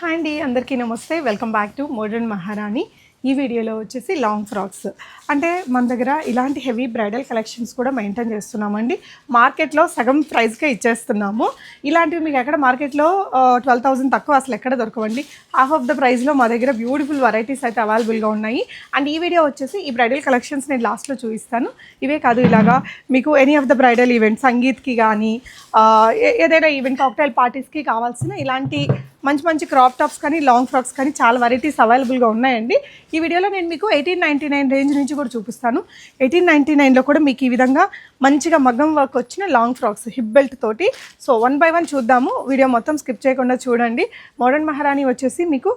Hi అండి, అందరికీ నమస్తే. వెల్కమ్ బ్యాక్ టు మోడర్న్ మహారాణి. ఈ వీడియోలో వచ్చేసి లాంగ్ ఫ్రాక్స్ అంటే మన దగ్గర ఇలాంటి హెవీ బ్రైడల్ కలెక్షన్స్ కూడా మెయింటైన్ చేస్తున్నామండి. మార్కెట్లో సగం ప్రైస్కే ఇచ్చేస్తున్నాము. ఇలాంటివి మీకు ఎక్కడ మార్కెట్లో 12,000 తక్కువ అసలు ఎక్కడ దొరకవండి. హాఫ్ ఆఫ్ ద ప్రైస్లో మా దగ్గర బ్యూటిఫుల్ వెరైటీస్ అయితే అవైలబుల్గా ఉన్నాయి. అండ్ ఈ వీడియో వచ్చేసి ఈ బ్రైడల్ కలెక్షన్స్ నేను లాస్ట్లో చూపిస్తాను. ఇవే కాదు, ఇలాగా మీకు any of the bridal event, సంగీత్కి కానీ ఏదైనా ఈవెంట్, కాక్టైల్ పార్టీస్కి కావాల్సిన ఇలాంటి మంచి మంచి క్రాప్ టాప్స్ కానీ లాంగ్ ఫ్రాక్స్ కానీ చాలా వెరైటీస్ అవైలబుల్గా ఉన్నాయండి. ఈ వీడియోలో నేను మీకు 1899 రేంజ్ నుంచి కూడా చూపిస్తాను. 1899లో కూడా మీకు ఈ విధంగా మంచిగా మగ్గం వర్క్ వచ్చిన లాంగ్ ఫ్రాక్స్ హిప్ బెల్ట్ తోటి. సో 1 by 1 చూద్దాము. వీడియో మొత్తం స్కిప్ చేయకుండా చూడండి. మోడర్న్ మహారాణి వచ్చేసి మీకు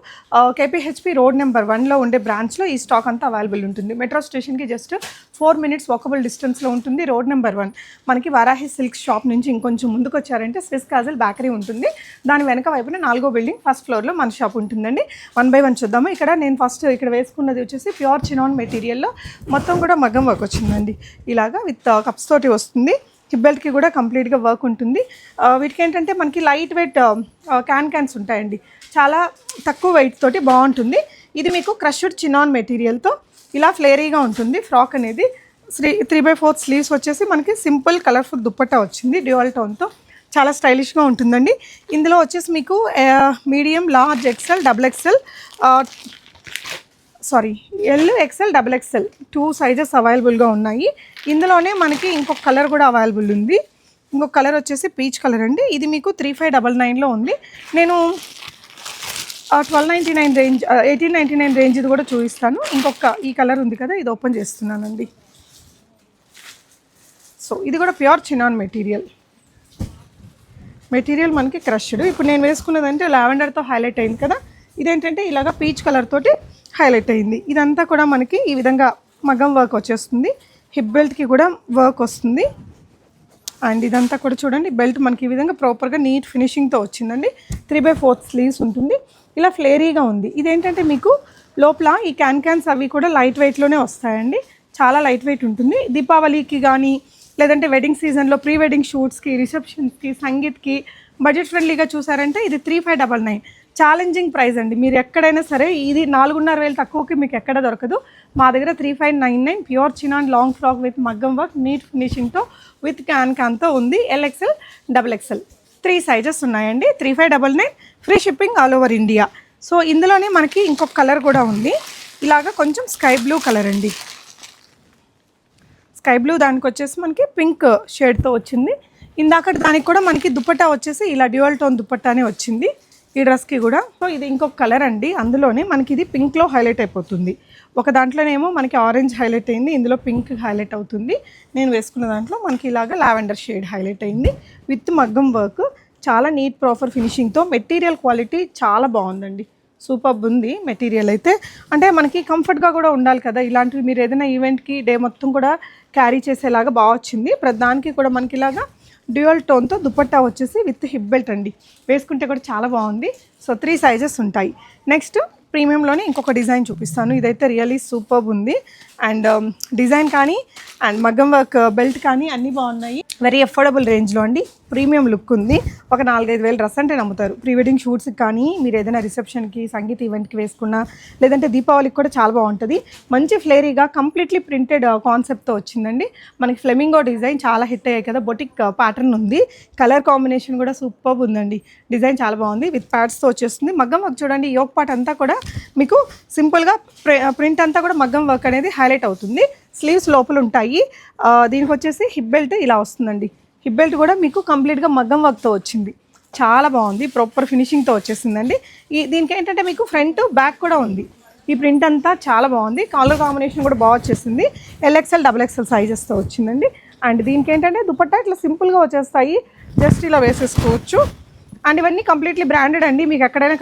కేపీహెచ్పి రోడ్ నెంబర్ 1లో ఉండే బ్రాంచ్లో ఈ స్టాక్ అంతా అవైలబుల్ ఉంటుంది. మెట్రో స్టేషన్కి జస్ట్ 4 minutes వాకబుల్ డిస్టెన్స్లో ఉంటుంది. రోడ్ నెంబర్ 1 మనకి వారాహి సిల్క్ షాప్ నుంచి ఇంకొంచెం ముందుకు వచ్చారంటే స్విస్ కాజల్ బేకరీ ఉంటుంది. దాని వెనక వైపున 4వ బిల్డింగ్ ఫస్ట్ ఫ్లోర్లో మన షాప్ ఉంటుందండి. 1 by 1 చూద్దాము. ఇక్కడ నేను ఫస్ట్ ఇక్కడ వేసుకున్నది వచ్చేసి ప్యూర్ చినాన్ మెటీరియల్లో మొత్తం కూడా మగ్గం వర్క్ వచ్చిందండి. ఇలాగా విత్ కప్స్ తోటి వస్తుంది. హిప్ బెల్ట్కి కూడా కంప్లీట్గా వర్క్ ఉంటుంది. వీటికి ఏంటంటే మనకి లైట్ వెయిట్ క్యాన్స్ ఉంటాయండి. చాలా తక్కువ వెయిట్ తోటి బాగుంటుంది. ఇది మీకు క్రష్డ్ చినాన్ మెటీరియల్తో ఇలా ఫ్లేరీగా ఉంటుంది. ఫ్రాక్ అనేది 3/4 స్లీవ్స్ వచ్చేసి మనకి సింపుల్ కలర్ఫుల్ దుప్పట్టా వచ్చింది డ్యూయల్ టోన్తో. చాలా స్టైలిష్గా ఉంటుందండి. ఇందులో వచ్చేసి మీకు medium, large, XL, double XL, L, XL, double XL 2 sizes అవైలబుల్గా ఉన్నాయి. ఇందులోనే మనకి ఇంకొక కలర్ కూడా అవైలబుల్ ఉంది. ఇంకొక కలర్ వచ్చేసి పీచ్ కలర్ అండి. ఇది మీకు 3599లో ఉంది. నేను 1299 రేంజ్, 1899 రేంజ్ ఇది కూడా చూపిస్తాను. ఇంకొక ఈ కలర్ ఉంది కదా, ఇది ఓపెన్ చేస్తున్నానండి. సో ఇది కూడా ప్యూర్ చినాన్ మెటీరియల్ మనకి క్రష్డ్. ఇప్పుడు నేను వేసుకున్నదంటే లావెండర్తో హైలైట్ అయింది కదా, ఇదేంటంటే ఇలాగ పీచ్ కలర్ తోటి హైలైట్ అయింది. ఇదంతా కూడా మనకి ఈ విధంగా మగ్గం వర్క్ వచ్చేస్తుంది. హిప్ బెల్ట్కి కూడా వర్క్ వస్తుంది. అండ్ ఇదంతా కూడా చూడండి, బెల్ట్ మనకి ఈ విధంగా ప్రాపర్గా నీట్ ఫినిషింగ్తో వచ్చిందండి. 3/4 స్లీవ్స్ ఉంటుంది. ఇలా ఫ్లేరీగా ఉంది. ఇదేంటంటే మీకు లోపల ఈ క్యాన్స్ అవి కూడా లైట్ వెయిట్లోనే వస్తాయండి. చాలా లైట్ వెయిట్ ఉంటుంది. దీపావళికి కానీ లేదంటే వెడ్డింగ్ సీజన్లో ప్రీ వెడ్డింగ్ షూట్స్కి, రిసెప్షన్స్కి, సంగీత్కి బడ్జెట్ ఫ్రెండ్లీగా చూసారంటే ఇది 3599. ఛాలెంజింగ్ ప్రైస్ అండి. మీరు ఎక్కడైనా సరే ఇది 4,500 తక్కువకి మీకు ఎక్కడ దొరకదు. మా దగ్గర 3599 pure chinon long frock with మగ్గం వర్క్ నీట్ ఫినిషింగ్తో విత్ క్యాన్తో ఉంది. ఎల్ఎక్సెల్, డబుల్ ఎక్సెల్ 3 సైజెస్ ఉన్నాయండి. 3599 free shipping all over India. So ఇందులోనే మనకి ఇంకొక కలర్ కూడా ఉంది. ఇలాగా కొంచెం స్కై బ్లూ కలర్ అండి. స్కై బ్లూ దానికి వచ్చేసి మనకి పింక్ షేడ్తో వచ్చింది. ఇందాక దానికి కూడా మనకి దుపట్టా వచ్చేసి ఇలా డ్యూయల్ టోన్ దుపట్టానే వచ్చింది ఈ డ్రెస్కి కూడా. సో ఇది ఇంకొక కలర్ అండి. అందులోనే మనకి ఇది పింక్లో హైలైట్ అయిపోతుంది. ఒక దాంట్లోనేమో మనకి ఆరెంజ్ హైలైట్ అయింది, ఇందులో పింక్ హైలైట్ అవుతుంది. నేను వేసుకున్న దాంట్లో మనకి ఇలాగ లావెండర్ షేడ్ హైలైట్ అయింది విత్ మగ్గం వర్క్. చాలా నీట్ ప్రాపర్ ఫినిషింగ్తో. మెటీరియల్ క్వాలిటీ చాలా బాగుందండి. సూపర్బ్ ఉంది మెటీరియల్ అయితే. అంటే మనకి కంఫర్ట్గా కూడా ఉండాలి కదా, ఇలాంటివి మీరు ఏదైనా ఈవెంట్కి డే మొత్తం కూడా క్యారీ చేసేలాగా బాగా వచ్చింది. ప్రతిదానికి కూడా మనకి ఇలాగా డ్యూయల్ టోన్తో దుపట్టా వచ్చేసి విత్ హిప్ బెల్ట్ అండి. వేసుకుంటే కూడా చాలా బాగుంది. సో 3 సైజెస్ ఉంటాయి. నెక్స్ట్ ప్రీమియంలోనే ఇంకొక డిజైన్ చూపిస్తాను. ఇదైతే రియల్లీ సూపర్బ్ ఉంది. అండ్ డిజైన్ కానీ అండ్ మగ్గం వర్క్ బెల్ట్ కానీ అన్నీ బాగున్నాయి. వెరీ అఫోర్డబుల్ రేంజ్లో అండి. ప్రీమియం లుక్ ఉంది. ఒక 4-5 వేలు డ్రెస్ అంటే నమ్ముతారు. ప్రీ వెడ్డింగ్ షూట్స్కి కానీ మీరు ఏదైనా రిసెప్షన్కి, సంగీత ఈవెంట్కి వేసుకున్నా, లేదంటే దీపావళికి కూడా చాలా బాగుంటుంది. మంచి ఫ్లేరీగా కంప్లీట్లీ ప్రింటెడ్ కాన్సెప్ట్తో వచ్చిందండి. మనకి ఫ్లెమింగో డిజైన్ చాలా హిట్ అయ్యాయి కదా, బొటిక్ ప్యాటర్న్ ఉంది. కలర్ కాంబినేషన్ కూడా సూపర్బ్ ఉందండి. డిజైన్ చాలా బాగుంది. విత్ ప్యాడ్స్తో వచ్చేస్తుంది. మగ్గం వర్క్ చూడండి, యోక్ పార్ట్ అంతా కూడా మీకు సింపుల్గా ప్రింట్ అంతా కూడా మగ్గం వర్క్ అనేది హైలైట్ అవుతుంది. స్లీవ్స్ లోపల ఉంటాయి. దీనికి వచ్చేసి హిప్ బెల్ట్ ఇలా వస్తుందండి. హిప్ బెల్ట్ కూడా మీకు కంప్లీట్గా మగ్గం వర్క్తో వచ్చింది. చాలా బాగుంది. ప్రాపర్ ఫినిషింగ్తో వచ్చేసిందండి. దీనికి ఏంటంటే మీకు ఫ్రంట్ బ్యాక్ కూడా ఉంది. ఈ ప్రింట్ అంతా చాలా బాగుంది. కలర్ కాంబినేషన్ కూడా బాగా వచ్చేసింది. ఎల్ఎక్సెల్, డబుల్ ఎక్సెల్ సైజెస్తో వచ్చిందండి. అండ్ దీనికి ఏంటంటే దుపట్టా ఇట్లా సింపుల్గా వచ్చేస్తాయి. జస్ట్ ఇలా వేసేసుకోవచ్చు. అండ్ ఇవన్నీ కంప్లీట్లీ బ్రాండెడ్ అండి. మీకు ఎక్కడైనా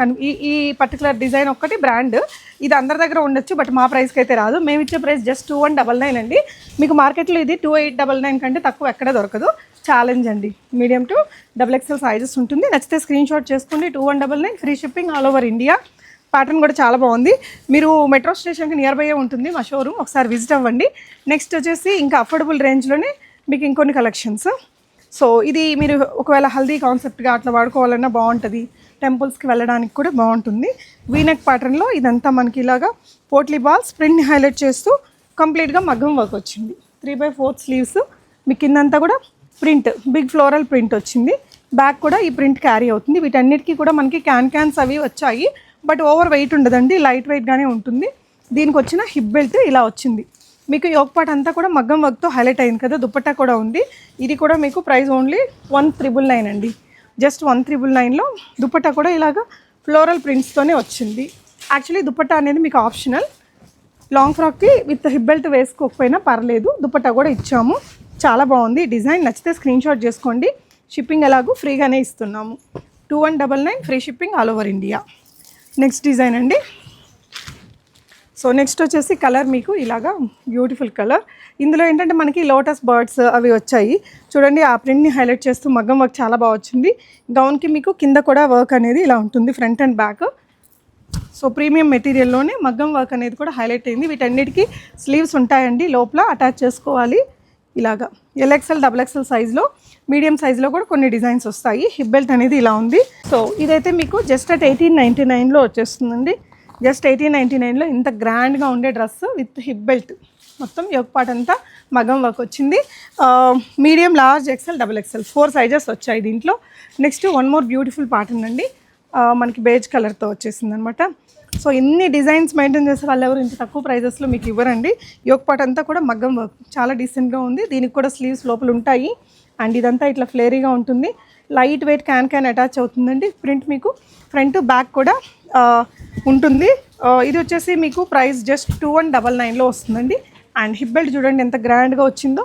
ఈ పర్టికులర్ డిజైన్ ఒక్కటి బ్రాండ్. ఇది అందరి దగ్గర ఉండొచ్చు, బట్ మా ప్రైస్కి అయితే రాదు. మేము ఇచ్చే ప్రైస్ జస్ట్ 2199 అండి. మీకు మార్కెట్లో ఇది 2899 కంటే తక్కువ ఎక్కడ దొరకదు. ఛాలెంజ్ అండి. Medium to double XL sizes ఉంటుంది. నచ్చితే స్క్రీన్ షాట్ చేసుకోండి. 2199 free shipping all over India. Pattern కూడా చాలా బాగుంది. మీరు మెట్రో స్టేషన్కి నియర్ బై ఉంటుంది మా షోరూమ్, ఒకసారి విజిట్ అవ్వండి. నెక్స్ట్ వచ్చేసి ఇంకా అఫోర్డబుల్ రేంజ్లోనే మీకు ఇంకొన్ని కలెక్షన్స్. సో ఇది మీరు ఒకవేళ హల్దీ కాన్సెప్ట్గా అట్లా వాడుకోవాలన్నా బాగుంటుంది. టెంపుల్స్కి వెళ్ళడానికి కూడా బాగుంటుంది. వీనెక్ ప్యాటర్న్లో ఇదంతా మనకి ఇలాగా పోట్లీ బాల్స్ ప్రింట్ని హైలైట్ చేస్తూ కంప్లీట్గా మగ్గం వర్క్ వచ్చింది. 3/4 స్లీవ్స్, మీ కిందంతా కూడా ప్రింట్, బిగ్ ఫ్లోరల్ ప్రింట్ వచ్చింది. బ్యాక్ కూడా ఈ ప్రింట్ క్యారీ అవుతుంది. వీటన్నిటికీ కూడా మనకి క్యాన్స్ అవి వచ్చాయి, బట్ ఓవర్ వెయిట్ ఉండదండి, లైట్ వెయిట్గానే ఉంటుంది. దీనికి వచ్చిన హిప్ బెల్ట్ ఇలా వచ్చింది. మీకు యోక్ పార్ట్ అంతా కూడా మగ్గం వర్క్తో హైలైట్ అయింది కదా, దుపట్టా కూడా ఉంది. ఇది కూడా మీకు ప్రైస్ ఓన్లీ 1,999 అండి. జస్ట్ 1,999లో దుపట్టా కూడా ఇలాగా ఫ్లోరల్ ప్రింట్స్తోనే వచ్చింది. యాక్చువల్లీ దుపట్టా అనేది మీకు ఆప్షనల్, లాంగ్ ఫ్రాక్కి విత్ హిప్ బెల్ట్ వేసుకోకపోయినా పర్లేదు, దుపట్టా కూడా ఇచ్చాము. చాలా బాగుంది డిజైన్. నచ్చితే స్క్రీన్ షాట్ చేసుకోండి. షిప్పింగ్ ఎలాగూ ఫ్రీగానే ఇస్తున్నాము. 2199 free shipping all over India. Next design అండి. సో నెక్స్ట్ వచ్చేసి కలర్ మీకు ఇలాగా బ్యూటిఫుల్ కలర్. ఇందులో ఏంటంటే మనకి లోటస్ బర్డ్స్ అవి వచ్చాయి చూడండి. ఆ ప్రింట్ని హైలైట్ చేస్తూ మగ్గం వర్క్ చాలా బాగా వచ్చింది. గౌన్కి మీకు కింద కూడా వర్క్ అనేది ఇలా ఉంటుంది, front and back. So premium మెటీరియల్లోనే మగ్గం వర్క్ అనేది కూడా హైలైట్ అయింది. వీటన్నిటికీ స్లీవ్స్ ఉంటాయండి, లోపల అటాచ్ చేసుకోవాలి. ఇలాగా LXL, XXL సైజ్లో, మీడియం సైజ్లో కూడా కొన్ని డిజైన్స్ వస్తాయి. హిప్ బెల్ట్ అనేది ఇలా ఉంది. సో ఇదైతే మీకు జస్ట్ అట్ 1899లో వచ్చేస్తుందండి. జస్ట్ 1899లో ఇంత గ్రాండ్గా ఉండే డ్రెస్ విత్ హిప్ బెల్ట్, మొత్తం యోక్ పార్ట్ అంతా మగ్గం వర్క్ వచ్చింది. Medium, large, XL, XXL 4 sizes వచ్చాయి దీంట్లో. Next one more beautiful pattern అండి, మనకి బేజ్ కలర్తో వచ్చేసింది అనమాట. సో ఇన్ని డిజైన్స్ మెయింటైన్ చేసే వాళ్ళు ఎవరు ఇంత తక్కువ ప్రైజెస్లో మీకు ఇవ్వరండి. యోక్ పార్ట్ అంతా కూడా మగ్గం వర్క్ చాలా డీసెంట్గా ఉంది. దీనికి కూడా స్లీవ్స్ లోపల ఉంటాయి. అండ్ ఇదంతా ఇట్లా ఫ్లేరీగా ఉంటుంది. లైట్ వెయిట్ క్యాన్ అటాచ్ అవుతుందండి. ప్రింట్ మీకు ఫ్రంట్ బ్యాక్ కూడా ఉంటుంది. ఇది వచ్చేసి మీకు ప్రైస్ జస్ట్ 2199లో వస్తుందండి. అండ్ హిప్ బెల్ట్ చూడండి ఎంత గ్రాండ్గా వచ్చిందో.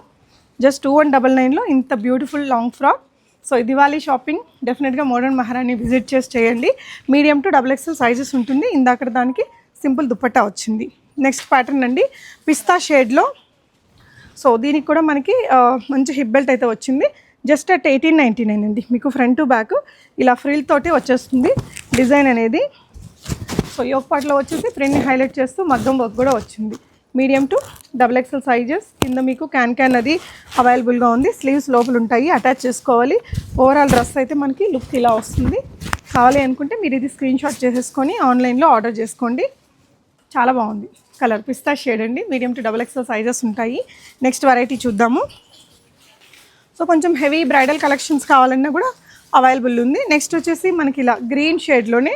జస్ట్ 2199లో ఇంత beautiful long frock. So Diwali shopping డెఫినెట్గా మోడర్న్ మహారాణి విజిట్ చేసి చేయండి. మీడియం టు XXL సైజెస్ ఉంటుంది. ఇందాక దానికి సింపుల్ దుపట్టా వచ్చింది. నెక్స్ట్ ప్యాటర్న్ అండి, పిస్తా షేడ్లో. సో దీనికి కూడా మనకి మంచి హిప్ బెల్ట్ అయితే వచ్చింది. జస్ట్ అట్ 1899 అండి. మీకు ఫ్రంట్ టు బ్యాక్ ఇలా ఫ్రిల్ తోటి వచ్చేస్తుంది డిజైన్ అనేది. సో యోక్ పార్ట్లో వచ్చేసి ప్రింట్ని హైలైట్ చేస్తూ మగ్గం వర్క్ కూడా వచ్చింది. Medium to XXL sizes. కింద మీకు క్యాన్ అది అవైలబుల్గా ఉంది. స్లీవ్స్ లోపల ఉంటాయి, అటాచ్ చేసుకోవాలి. ఓవరాల్ డ్రెస్ అయితే మనకి లుక్ ఇలా వస్తుంది. కావాలి అనుకుంటే మీరు ఇది స్క్రీన్ షాట్ చేసేసుకొని ఆన్లైన్లో ఆర్డర్ చేసుకోండి. చాలా బాగుంది కలర్, పిస్తా షేడ్ అండి. మీడియం టు XXL సైజెస్ ఉంటాయి. నెక్స్ట్ వెరైటీ చూద్దాము. సో కొంచెం హెవీ బ్రైడల్ కలెక్షన్స్ కావాలన్నా కూడా అవైలబుల్ ఉంది. నెక్స్ట్ వచ్చేసి మనకి ఇలా గ్రీన్ షేడ్లోనే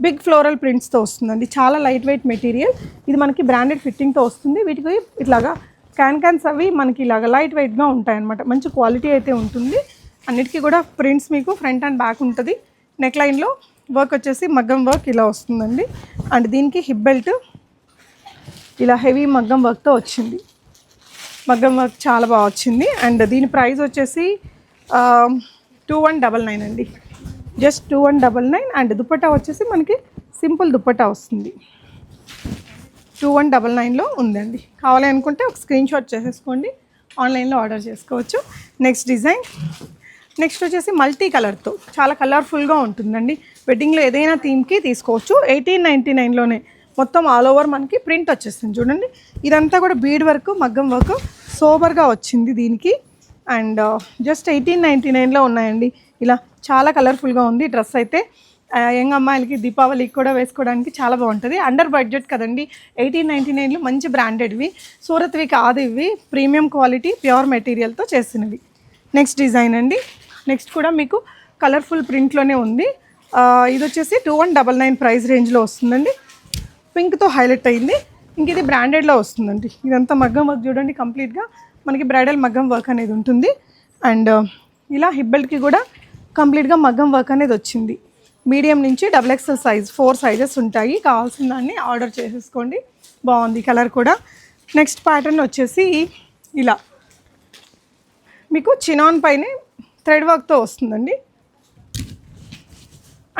బిగ్ ఫ్లోరల్ ప్రింట్స్తో వస్తుందండి. చాలా లైట్ వెయిట్ మెటీరియల్. ఇది మనకి బ్రాండెడ్ ఫిట్టింగ్తో వస్తుంది. వీటికి ఇట్లాగా క్యాన్స్ అవి మనకి ఇలాగా లైట్ వెయిట్గా ఉంటాయన్నమాట. మంచి క్వాలిటీ అయితే ఉంటుంది. అన్నిటికీ కూడా ప్రింట్స్ మీకు ఫ్రంట్ అండ్ బ్యాక్ ఉంటుంది. నెక్ లైన్లో వర్క్ వచ్చేసి మగ్గం వర్క్ ఇలా వస్తుందండి. అండ్ దీనికి హిప్ బెల్ట్ ఇలా హెవీ మగ్గం వర్క్తో వచ్చింది. మగ్గం వర్క్ చాలా బాగా వచ్చింది. అండ్ దీని ప్రైస్ వచ్చేసి 2199 అండి. జస్ట్ 2199. అండ్ దుపట్టా వచ్చేసి మనకి సింపుల్ దుపట్టా వస్తుంది. 2199లో ఉందండి. కావాలి అనుకుంటే ఒక స్క్రీన్ షాట్ చేసేసుకోండి, ఆన్లైన్లో ఆర్డర్ చేసుకోవచ్చు. Next design. నెక్స్ట్ వచ్చేసి మల్టీ కలర్తో చాలా కలర్ఫుల్గా ఉంటుందండి. వెడ్డింగ్లో ఏదైనా థీమ్కి తీసుకోవచ్చు. 1899లోనే మొత్తం ఆల్ ఓవర్ మనకి ప్రింట్ వచ్చేస్తుంది చూడండి. ఇదంతా కూడా బీడ్ వర్క్, మగ్గం వర్క్ సోబర్గా వచ్చింది దీనికి. అండ్ జస్ట్ 1899లో ఉన్నాయండి. ఇలా చాలా కలర్ఫుల్గా ఉంది డ్రెస్ అయితే. యంగ్ అమ్మాయిలకి దీపావళికి కూడా వేసుకోవడానికి చాలా బాగుంటుంది. అండర్ బడ్జెట్ కదండి. 1899లో మంచి బ్రాండెడ్వి, సూరత్వి కాదు ఇవి, ప్రీమియం క్వాలిటీ ప్యూర్ మెటీరియల్తో చేసినవి. నెక్స్ట్ డిజైన్ అండి. నెక్స్ట్ కూడా మీకు కలర్ఫుల్ ప్రింట్లోనే ఉంది. ఇది వచ్చేసి 2199 ప్రైస్ రేంజ్లో వస్తుందండి. పింక్తో హైలైట్ అయింది. ఇంక ఇది బ్రాండెడ్లో వస్తుందండి. ఇదంతా మగ్గం వర్క్ చూడండి, కంప్లీట్గా మనకి బ్రైడల్ మగ్గం వర్క్ అనేది ఉంటుంది. అండ్ ఇలా హిప్ బెల్ట్కి కూడా కంప్లీట్గా మగ్గం వర్క్ అనేది వచ్చింది. మీడియం నుంచి XXL సైజ్ 4 సైజెస్ ఉంటాయి. కావాల్సిన దాన్ని ఆర్డర్ చేసేసుకోండి. బాగుంది కలర్ కూడా. నెక్స్ట్ ప్యాటర్న్ వచ్చేసి ఇలా మీకు చినాన్ పైనే థ్రెడ్ వర్క్తో వస్తుందండి.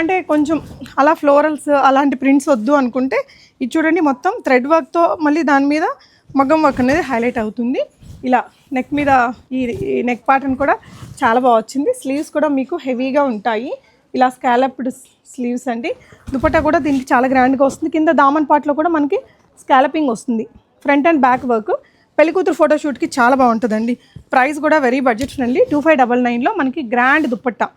అంటే కొంచెం అలా ఫ్లోరల్స్ అలాంటి ప్రింట్స్ వద్దు అనుకుంటే ఇది చూడండి, మొత్తం థ్రెడ్ వర్క్తో మళ్ళీ దాని మీద మగ్గం వర్క్ అనేది హైలైట్ అవుతుంది. ఇలా నెక్ మీద ఈ నెక్ ప్యాటర్న్ కూడా చాలా బాగా వచ్చింది. స్లీవ్స్ కూడా మీకు హెవీగా ఉంటాయి. ఇలా స్కాలప్డ్ స్లీవ్స్ అండి. దుపట్టా కూడా దీనికి చాలా గ్రాండ్గా వస్తుంది. కింద దామన్ పార్ట్లో కూడా మనకి స్కాలపింగ్ వస్తుంది. Front and back work. పెళ్లికూతురు ఫోటోషూట్కి చాలా బాగుంటుందండి. ప్రైస్ కూడా వెరీ బడ్జెట్ ఫ్రెండ్లీ. 2599లో మనకి grand dupatta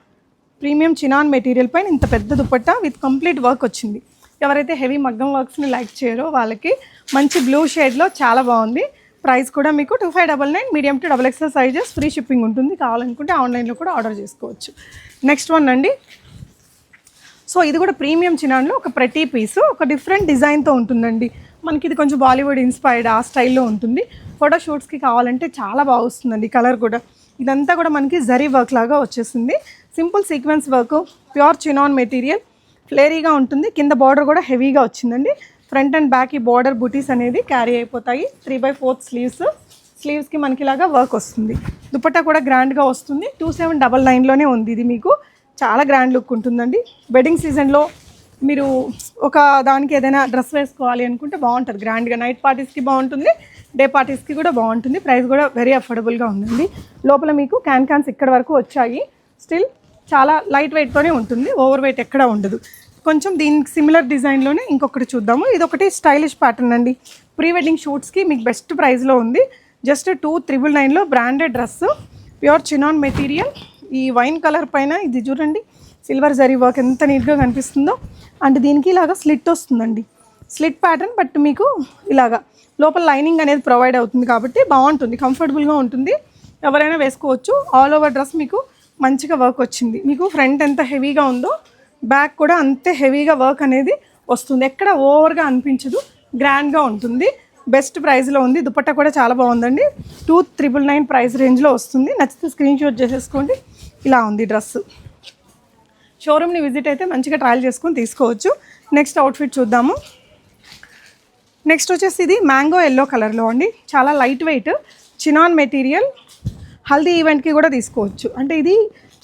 premium chinon material పైన ఇంత పెద్ద దుపట్టా విత్ కంప్లీట్ వర్క్ వచ్చింది. ఎవరైతే హెవీ మగ్గం వర్క్స్ని లైక్ చేయరో వాళ్ళకి మంచి బ్లూ షేడ్లో చాలా బాగుంది. ప్రైస్ కూడా మీకు 2599, medium to XXL sizes, free shipping ఉంటుంది. కావాలనుకుంటే ఆన్లైన్లో కూడా ఆర్డర్ చేసుకోవచ్చు. నెక్స్ట్ వన్ అండి. సో ఇది కూడా ప్రీమియం చినాన్లో ఒక ప్రతి పీసు ఒక డిఫరెంట్ డిజైన్తో ఉంటుందండి. మనకి ఇది కొంచెం బాలీవుడ్ ఇన్స్పైర్డ్ ఆ స్టైల్లో ఉంటుంది. ఫోటోషూట్స్కి కావాలంటే చాలా బాగా వస్తుందండి. కలర్ కూడా ఇదంతా కూడా మనకి జరీ వర్క్ లాగా వచ్చేసింది. Simple sequence work, pure chinon material, ఫ్లేరీగా ఉంటుంది. కింద బార్డర్ కూడా హెవీగా వచ్చిందండి. ఫ్రంట్ అండ్ బ్యాక్ ఈ బార్డర్ బూటీస్ అనేది క్యారీ అయిపోతాయి. 3/4 స్లీవ్స్కి మనకి ఇలాగా వర్క్ వస్తుంది. దుపట్టా కూడా గ్రాండ్గా వస్తుంది. 2799లోనే ఉంది. ఇది మీకు చాలా గ్రాండ్ లుక్ ఉంటుందండి. వెడ్డింగ్ సీజన్లో మీరు ఒక దానికి ఏదైనా డ్రెస్ వేసుకోవాలి అనుకుంటే బాగుంటుంది గ్రాండ్గా. నైట్ పార్టీస్కి బాగుంటుంది, డే పార్టీస్కి కూడా బాగుంటుంది. ప్రైస్ కూడా వెరీ అఫోర్డబుల్గా ఉందండి. లోపల మీకు క్యాన్స్ ఇక్కడ వరకు వచ్చాయి. స్టిల్ చాలా లైట్ వెయిట్తోనే ఉంటుంది, ఓవర్ వెయిట్ ఎక్కడ ఉండదు. కొంచెం దీనికి సిమిలర్ డిజైన్లోనే ఇంకొకటి చూద్దాము. ఇది ఒకటి స్టైలిష్ ప్యాటర్న్ అండి. ప్రీ వెడ్డింగ్ షూట్స్కి మీకు బెస్ట్ ప్రైస్లో ఉంది. జస్ట్ 2999లో branded dress, pure chinon material. ఈ వైన్ కలర్ పైన ఇది చూడండి, సిల్వర్ జరీ వర్క్ ఎంత నీట్గా కనిపిస్తుందో. అండ్ దీనికి ఇలాగా స్లిట్ వస్తుందండి, స్లిట్ ప్యాటర్న్. బట్ మీకు ఇలాగా లోపల లైనింగ్ అనేది ప్రొవైడ్ అవుతుంది కాబట్టి బాగుంటుంది, కంఫర్టబుల్గా ఉంటుంది. ఎవరైనా వేసుకోవచ్చు. ఆల్ ఓవర్ డ్రెస్ మీకు మంచిగా వర్క్ వచ్చింది. మీకు ఫ్రంట్ ఎంత హెవీగా ఉందో బ్యాక్ కూడా అంతే హెవీగా వర్క్ అనేది వస్తుంది. ఎక్కడ ఓవర్గా అనిపించదు, గ్రాండ్గా ఉంటుంది. బెస్ట్ ప్రైస్లో ఉంది. దుపట్టా కూడా చాలా బాగుందండి. 2999 ప్రైస్ రేంజ్లో వస్తుంది. నచ్చితే స్క్రీన్ షాట్ చేసేసుకోండి. ఇలా ఉంది డ్రెస్. షోరూమ్ని విజిట్ అయితే మంచిగా ట్రయల్ చేసుకొని తీసుకోవచ్చు. నెక్స్ట్ అవుట్ఫిట్ చూద్దాము. నెక్స్ట్ వచ్చేసి ఇది మ్యాంగో ఎల్లో కలర్లో అండి. చాలా light weight chinon material. Haldi ఈవెంట్కి కూడా తీసుకోవచ్చు. అంటే ఇది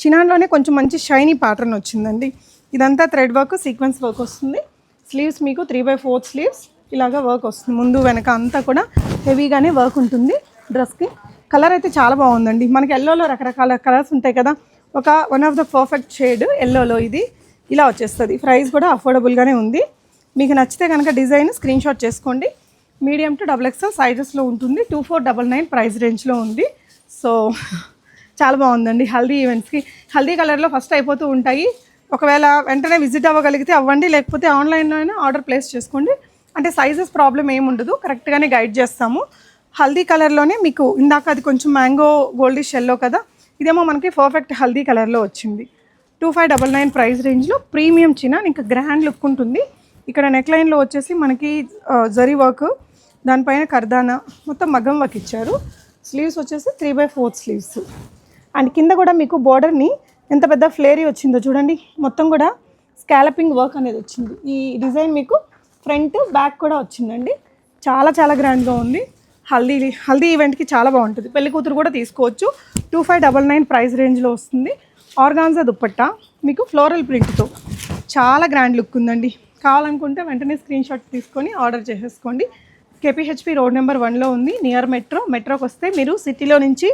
చినాన్లోనే కొంచెం మంచి షైనీ ప్యాటర్న్ వచ్చిందండి. ఇదంతా థ్రెడ్ వర్క్, సీక్వెన్స్ వర్క్ వస్తుంది. స్లీవ్స్ మీకు 3/4 స్లీవ్స్ ఇలాగా వర్క్ వస్తుంది. ముందు వెనక అంతా కూడా హెవీగానే వర్క్ ఉంటుంది డ్రెస్కి. కలర్ అయితే చాలా బాగుందండి. మనకి ఎల్లోలో రకరకాల కలర్స్ ఉంటాయి కదా, one of the perfect shade ఎల్లోలో ఇది ఇలా వచ్చేస్తుంది. ప్రైస్ కూడా అఫోర్డబుల్గానే ఉంది. మీకు నచ్చితే కనుక డిజైన్ స్క్రీన్ షాట్ చేసుకోండి. మీడియం టు XXL సైజెస్లో ఉంటుంది. 2499 ప్రైస్ రేంజ్లో ఉంది. సో చాలా బాగుందండి. హల్దీ ఈవెంట్స్కి హల్దీ కలర్లో ఫస్ట్ అయిపోతూ ఉంటాయి. ఒకవేళ వెంటనే విజిట్ అవ్వగలిగితే అవ్వండి, లేకపోతే ఆన్లైన్లో అయినా ఆర్డర్ ప్లేస్ చేసుకోండి. అంటే సైజెస్ ప్రాబ్లం ఏమి ఉండదు, కరెక్ట్గానే గైడ్ చేస్తాము. హల్దీ కలర్లోనే మీకు ఇందాక అది కొంచెం మ్యాంగో గోల్డిష్ ఎల్లో కదా, ఇదేమో మనకి పర్ఫెక్ట్ హల్దీ కలర్లో వచ్చింది. 2599 ప్రైస్ రేంజ్లో ప్రీమియం చినాన్, ఇంకా గ్రాండ్ లుక్ ఉంటుంది. ఇక్కడ నెక్లైన్లో వచ్చేసి మనకి జరీ వర్క్, దానిపైన కర్దానా మొత్తం మగ్గం వర్క్ ఇచ్చారు. స్లీవ్స్ వచ్చేసి 3/4 స్లీవ్స్. అండ్ కింద కూడా మీకు బోర్డర్ని ఎంత పెద్ద ఫ్లేరీ వచ్చిందో చూడండి. మొత్తం కూడా స్కాలపింగ్ వర్క్ అనేది వచ్చింది. ఈ డిజైన్ మీకు ఫ్రంట్ బ్యాక్ కూడా వచ్చిందండి. చాలా చాలా గ్రాండ్గా ఉంది. హల్దీ ఈవెంట్కి చాలా బాగుంటుంది. పెళ్లి కూతురు కూడా తీసుకోవచ్చు. 2599 ప్రైస్ రేంజ్లో వస్తుంది. ఆర్గాన్జా దుప్పట్టా మీకు ఫ్లోరల్ ప్రింట్తో చాలా గ్రాండ్ లుక్ ఉందండి. కావాలనుకుంటే వెంటనే స్క్రీన్ షాట్ తీసుకొని ఆర్డర్ చేసేసుకోండి. KPHP రోడ్ నెంబర్ 1లో ఉంది, నియర్ మెట్రోకి వస్తే మీరు సిటీలో నుంచి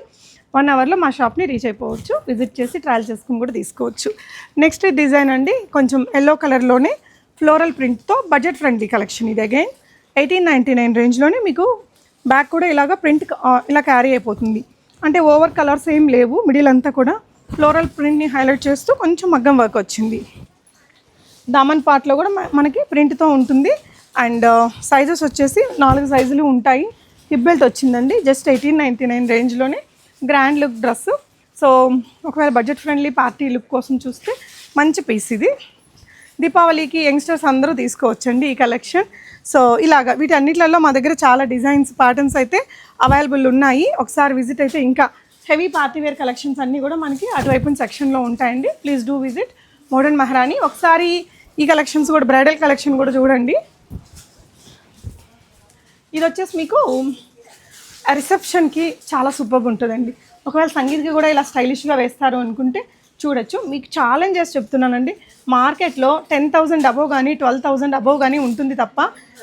1 అవర్లో మా షాప్ని రీచ్ అయిపోవచ్చు. విజిట్ చేసి ట్రయల్ చేసుకుని కూడా తీసుకోవచ్చు. నెక్స్ట్ డిజైన్ అండి, కొంచెం ఎల్లో కలర్లోనే ఫ్లోరల్ ప్రింట్తో బడ్జెట్ ఫ్రెండ్లీ కలెక్షన్. ఇది అగైన్ 1899 రేంజ్లోనే మీకు బ్యాక్ కూడా ఇలాగ ప్రింట్ ఇలా క్యారీ అయిపోతుంది. అంటే ఓవర్ కలర్స్ ఏం లేవు. మిడిల్ అంతా కూడా ఫ్లోరల్ ప్రింట్ని హైలైట్ చేస్తూ కొంచెం మగ్గం వర్క్ వచ్చింది. దామన్ పార్ట్లో కూడా మనకి ప్రింట్తో ఉంటుంది. అండ్ సైజెస్ వచ్చేసి 4 సైజులు ఉంటాయి. హిప్ బెల్ట్ వచ్చిందండి. జస్ట్ 1899 రేంజ్లోనే గ్రాండ్ లుక్ డ్రెస్. సో ఒకవేళ బడ్జెట్ ఫ్రెండ్లీ పార్టీ లుక్ కోసం చూస్తే మంచి పీస్ ఇది. దీపావళికి యంగ్స్టర్స్ అందరూ తీసుకోవచ్చండి ఈ కలెక్షన్. సో ఇలాగా వీటన్నిటిలో మా దగ్గర చాలా డిజైన్స్, ప్యాటర్న్స్ అయితే అవైలబుల్ ఉన్నాయి. ఒకసారి విజిట్ అయితే ఇంకా హెవీ పార్టీ వేర్ కలెక్షన్స్ అన్నీ కూడా మనకి అటువైపు సెక్షన్లో ఉంటాయండి. ప్లీజ్ డూ విజిట్ మోడర్న్ మహారాణి. ఒకసారి ఈ కలెక్షన్స్ కూడా, బ్రైడల్ కలెక్షన్ కూడా చూడండి. ఇది వచ్చేసి మీకు రిసెప్షన్కి చాలా సూపర్గా ఉంటుందండి. ఒకవేళ సంగీత్కి కూడా ఇలా స్టైలిష్గా వేస్తారు అనుకుంటే చూడొచ్చు. మీకు ఛాలెంజ్ చేసి చెప్తున్నానండి, మార్కెట్లో 10,000 అబోవ్ కానీ 12,000 అబోవ్ కానీ ఉంటుంది తప్ప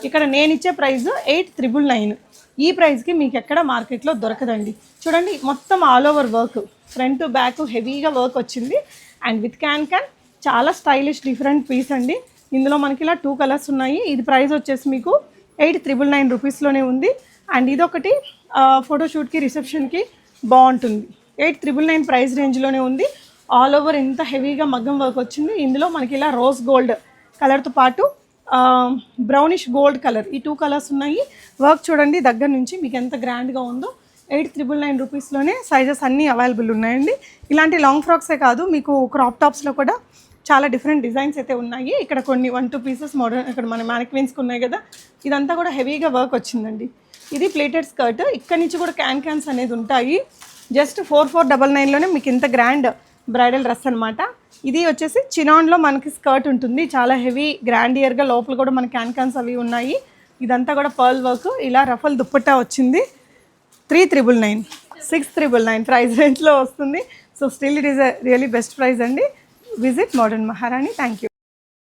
ఇక్కడ నేను ఇచ్చే ప్రైస్ 8,999. ఈ ప్రైస్కి మీకు ఎక్కడ మార్కెట్లో దొరకదండి. చూడండి, మొత్తం all over work, front back హెవీగా వర్క్ వచ్చింది. అండ్ విత్ క్యాన్ చాలా స్టైలిష్ డిఫరెంట్ పీస్ అండి. ఇందులో మనకి ఇలా 2 కలర్స్ ఉన్నాయి. ఇది ప్రైస్ వచ్చేసి మీకు 8,999 రూపీస్లోనే ఉంది. అండ్ ఇదొకటి ఫోటోషూట్కి, రిసెప్షన్కి బాగుంటుంది. 8,999 ప్రైస్ రేంజ్లోనే ఉంది. ఆల్ ఓవర్ ఇంత హెవీగా మగ్గం వర్క్ వచ్చింది. ఇందులో మనకి ఇలా రోజ్ గోల్డ్ కలర్తో పాటు బ్రౌనిష్ గోల్డ్ కలర్, ఈ 2 కలర్స్ ఉన్నాయి. వర్క్ చూడండి దగ్గర నుంచి మీకు ఎంత గ్రాండ్గా ఉందో. 8,999 రూపీస్లోనే సైజెస్ అన్నీ అవైలబుల్ ఉన్నాయండి. ఇలాంటి లాంగ్ ఫ్రాక్సే కాదు, మీకు క్రాప్ టాప్స్లో కూడా చాలా డిఫరెంట్ డిజైన్స్ అయితే ఉన్నాయి. ఇక్కడ కొన్ని 1-2 పీసెస్ మోడర్న్ ఇక్కడ మన మ్యానిక్విన్స్కి ఉన్నాయి కదా, ఇదంతా కూడా హెవీగా వర్క్ వచ్చిందండి. ఇది ప్లేటెడ్ స్కర్ట్, ఇక్కడ నుంచి కూడా క్యాన్స్ అనేది ఉంటాయి. జస్ట్ 4,499లోనే మీకు ఇంత గ్రాండ్ బ్రైడల్ డ్రెస్ అనమాట. ఇది వచ్చేసి చినాన్లో మనకి స్కర్ట్ ఉంటుంది, చాలా హెవీ గ్రాండియర్గా. లోపల కూడా మన క్యాన్స్ అవి ఉన్నాయి. ఇదంతా కూడా పర్ల్ వర్క్. ఇలా రఫల్ దుప్పట్టా వచ్చింది. 3,999, 6,999 ప్రైస్ రేంజ్లో వస్తుంది. So still it is a really best price అండి. విజిట్ మోడర్న్ మహారాణి. Thank you.